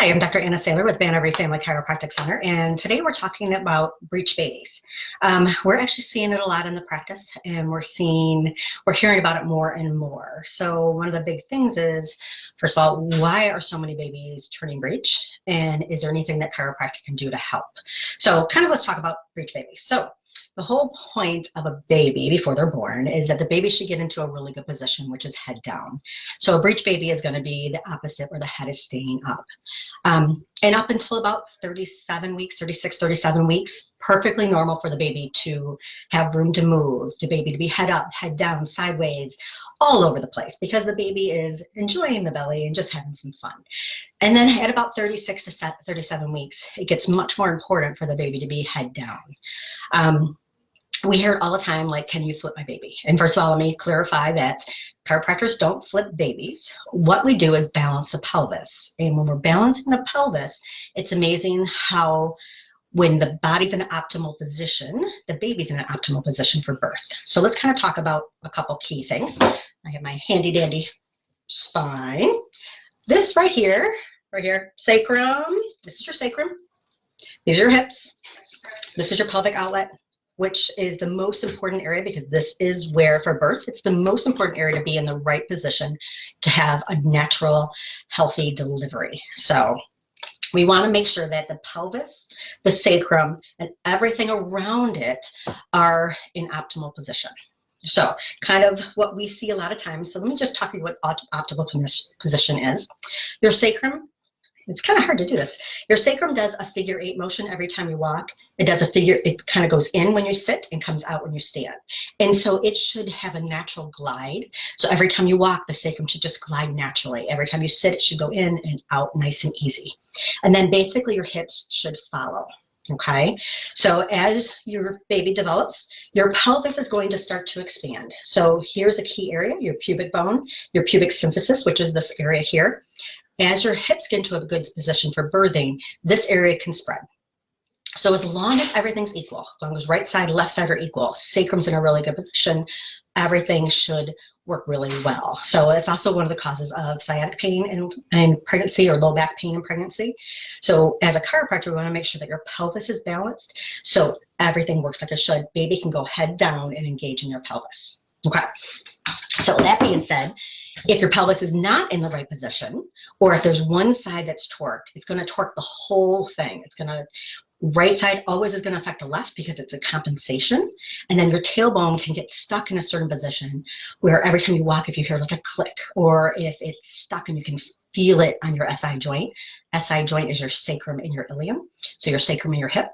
Hi, I'm Dr. Anna Saylor with Every Family Chiropractic Center, and today we're talking about breech babies. We're actually seeing it a lot in the practice, and we're hearing about it more and more. So one of the big things is, first of all, why are so many babies turning breech, and is there anything that chiropractic can do to help? So let's talk about breech babies. So the whole point of a baby before they're born is that the baby should get into a really good position, which is head down. So a breech baby is going to be the opposite, where the head is staying up. And up until about 37 weeks, 36, 37 weeks, perfectly normal for the baby to have room to move, the baby to be head up, head down, sideways, all over the place, because the baby is enjoying the belly and just having some fun. And then at about 36 to 37 weeks, it gets much more important for the baby to be head down. We hear it all the time, like, can you flip my baby? And first of all, let me clarify that chiropractors don't flip babies. What we do is balance the pelvis. And when we're balancing the pelvis, it's amazing how when the body's in an optimal position, the baby's in an optimal position for birth. So let's talk about a couple key things. I have my handy dandy spine. This right here, sacrum. This is your sacrum. These are your hips. This is your pelvic outlet, which is the most important area, because this is where, for birth, it's the most important area to be in the right position to have a natural, healthy delivery. So we want to make sure that the pelvis, the sacrum, and everything around it are in optimal position. So what we see a lot of times, so let me just talk to you what optimal position is. Your sacrum, it's kind of hard to do this. Your sacrum does a figure 8 motion every time you walk. It goes in when you sit and comes out when you stand. And so it should have a natural glide. So every time you walk, the sacrum should just glide naturally. Every time you sit, it should go in and out nice and easy. And then basically your hips should follow. Okay, so as your baby develops, your pelvis is going to start to expand. So here's a key area, your pubic bone, your pubic symphysis, which is this area here. As your hips get into a good position for birthing, this area can spread. So as long as everything's equal, as long as right side, left side are equal, sacrum's in a really good position, everything should work really well. So it's also one of the causes of sciatic pain in pregnancy, or low back pain in pregnancy. So as a chiropractor, we want to make sure that your pelvis is balanced so everything works like it should. Baby can go head down and engage in their pelvis. Okay. So that being said, if your pelvis is not in the right position, or if there's one side that's torqued, it's going to torque the whole thing. Right side always is going to affect the left because it's a compensation. And then your tailbone can get stuck in a certain position where every time you walk, if you hear like a click, or if it's stuck and you can feel it on your SI joint. SI joint is your sacrum and your ilium. So your sacrum and your hip.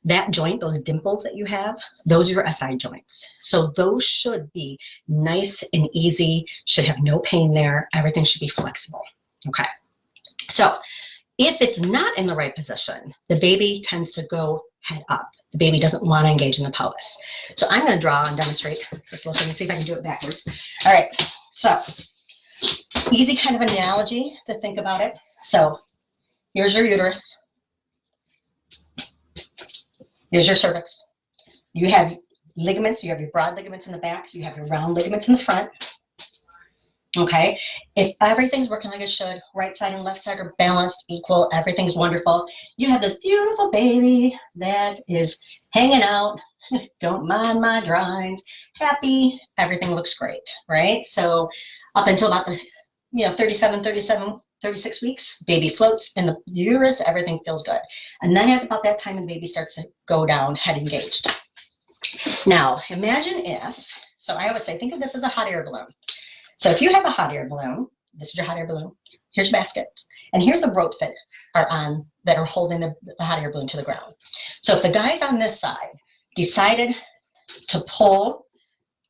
That joint, those dimples that you have, those are your SI joints. So those should be nice and easy, should have no pain there. Everything should be flexible. Okay. So if it's not in the right position, the baby tends to go head up. The baby doesn't want to engage in the pelvis. So I'm going to draw and demonstrate this little thing. See if I can do it backwards. All right. So easy kind of analogy to think about it. So here's your uterus. Here's your cervix. You have ligaments. You have your broad ligaments in the back. You have your round ligaments in the front. Okay. If everything's working like it should, right side and left side are balanced, equal, everything's wonderful, you have this beautiful baby that is hanging out, don't mind my drawings, happy, everything looks great, right? So up until about the 36 weeks, baby floats in the uterus, everything feels good. And then at about that time, the baby starts to go down, head engaged. Now, imagine so I always say, think of this as a hot air balloon. So if you have a hot air balloon, this is your hot air balloon, here's your basket, and here's the ropes that are holding the hot air balloon to the ground. So if the guys on this side decided to pull,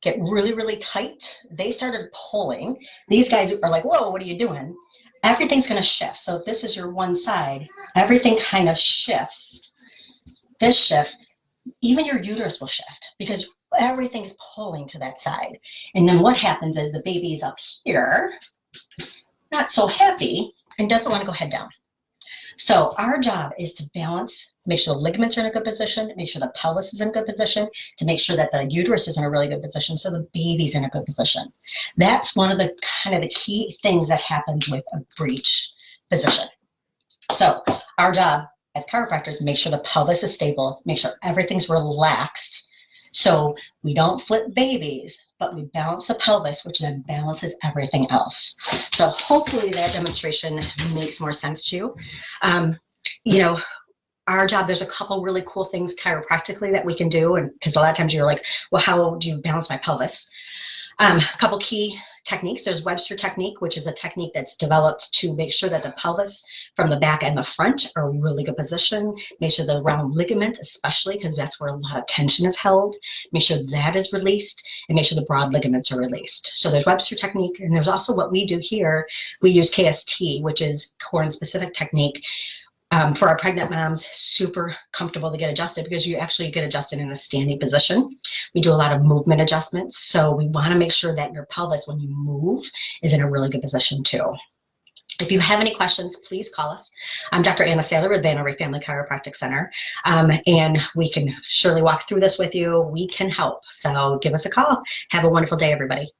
get really, really tight, they started pulling, these guys are like, whoa, what are you doing? Everything's going to shift. So if this is your one side, everything kind of shifts. This shifts. Even your uterus will shift because everything is pulling to that side. And then what happens is the baby is up here, not so happy, and doesn't want to go head down. So our job is to balance, make sure the ligaments are in a good position, make sure the pelvis is in a good position, to make sure that the uterus is in a really good position, so the baby's in a good position. That's one of the the key things that happens with a breech position. So our job as chiropractors, make sure the pelvis is stable, make sure everything's relaxed. So we don't flip babies, but we balance the pelvis, which then balances everything else. So hopefully that demonstration makes more sense to you. You know, our job, there's a couple really cool things chiropractically that we can do. And because a lot of times you're like, well, how do you balance my pelvis? A couple key techniques. There's Webster technique, which is a technique that's developed to make sure that the pelvis from the back and the front are in really good position. Make sure the round ligament, especially because that's where a lot of tension is held, make sure that is released, and make sure the broad ligaments are released. So there's Webster technique, and there's also what we do here. We use KST, which is Koren Specific Technique. For our pregnant moms, super comfortable to get adjusted because you actually get adjusted in a standing position. We do a lot of movement adjustments, so we want to make sure that your pelvis, when you move, is in a really good position too. If you have any questions, please call us. I'm Dr. Anna Saylor with Every Family Chiropractic Center, and we can surely walk through this with you. We can help, so give us a call. Have a wonderful day, everybody.